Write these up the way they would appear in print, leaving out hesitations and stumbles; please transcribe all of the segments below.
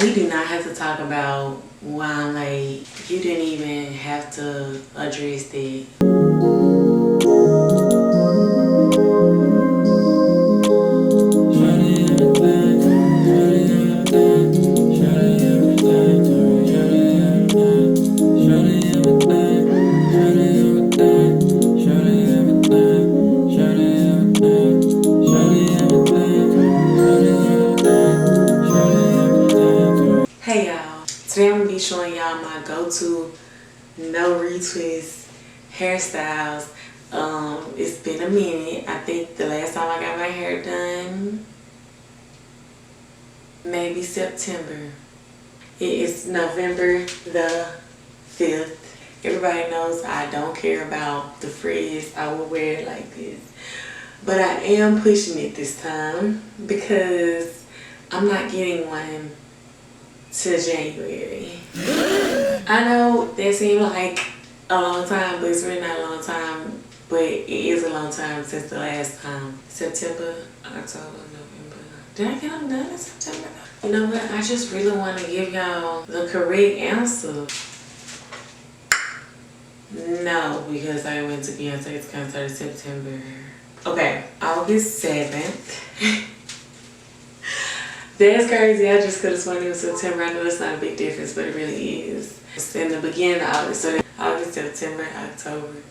We do not have to talk about why I'm late. You didn't even have to address that. Hey y'all, today I'm gonna be showing y'all my go-to no retwist hairstyles. It's been a minute. I think the last time I got my hair done, maybe September. It is November the 5th. Everybody knows I don't care about the frizz. I will wear it like this. But I am pushing it this time because I'm not getting one to January. I know that seemed like a long time, but it's really not a long time. But it is a long time since the last time. September, October, November. Did I get them done in September? You know what? I just really want to give y'all the correct answer. No, because I went to Beyonce's concert in September. Okay, August 7th. That's crazy. I just could have sworn it was September. I know it's not a big difference, but it really is. It's in the beginning of August. So August, September, October,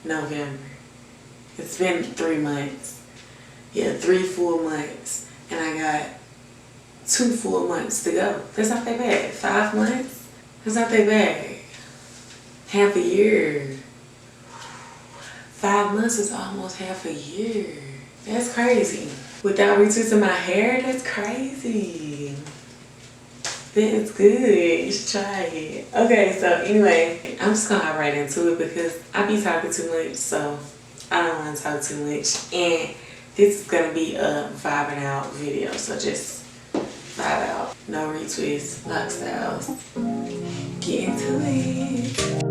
November. It's been 3 months. Yeah, 3 full months. And I got 2 full months to go. That's not that bad. 5 months? That's not that bad. Half a year. 5 months is almost half a year. That's crazy. Without retwisting my hair, that's crazy. That's good. You should try it. Okay, so anyway, I'm just gonna hop right into it because I be talking too much, so I don't want to talk too much. And this is gonna be a vibing out video, so just vibe out. No retwist, Loc Styles. Get into it.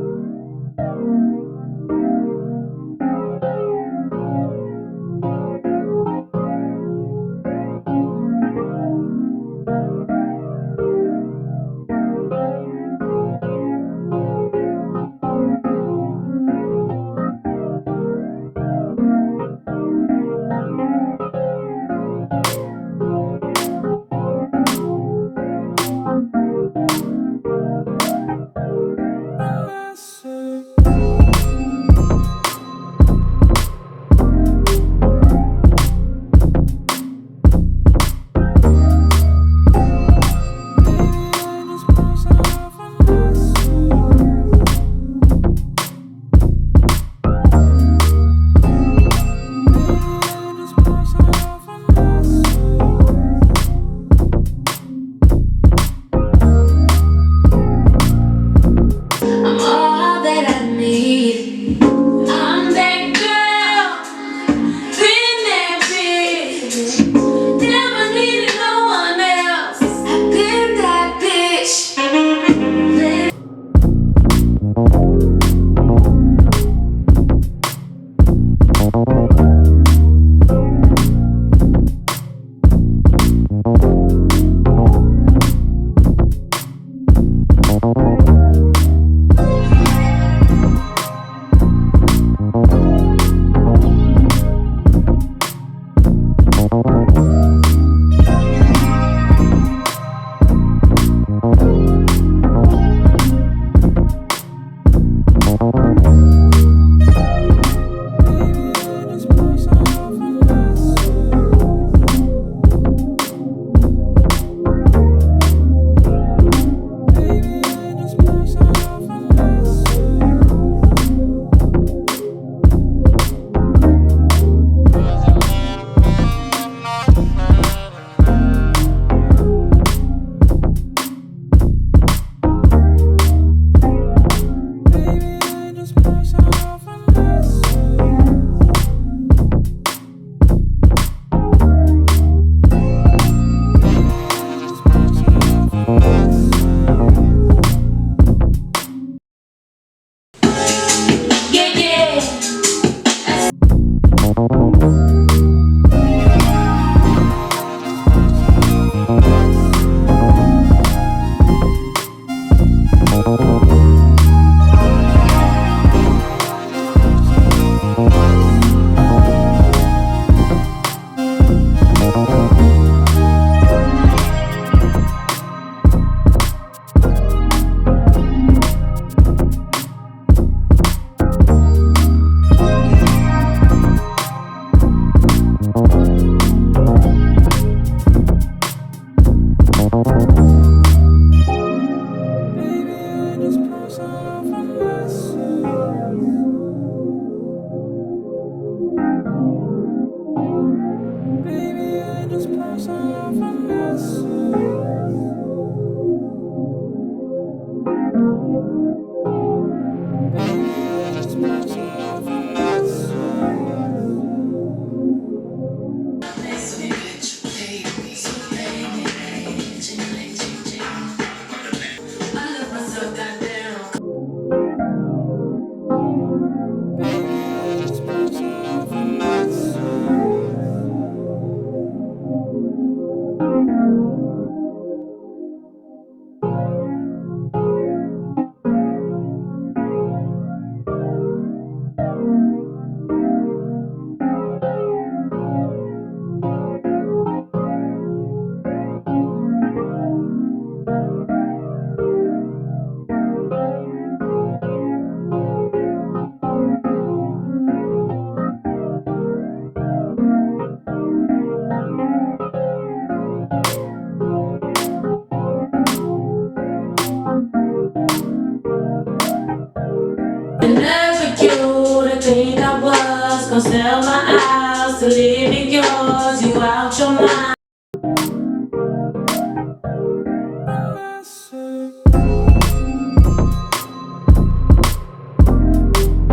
like you to think I was gonna sell my house to live in yours. You out your mind.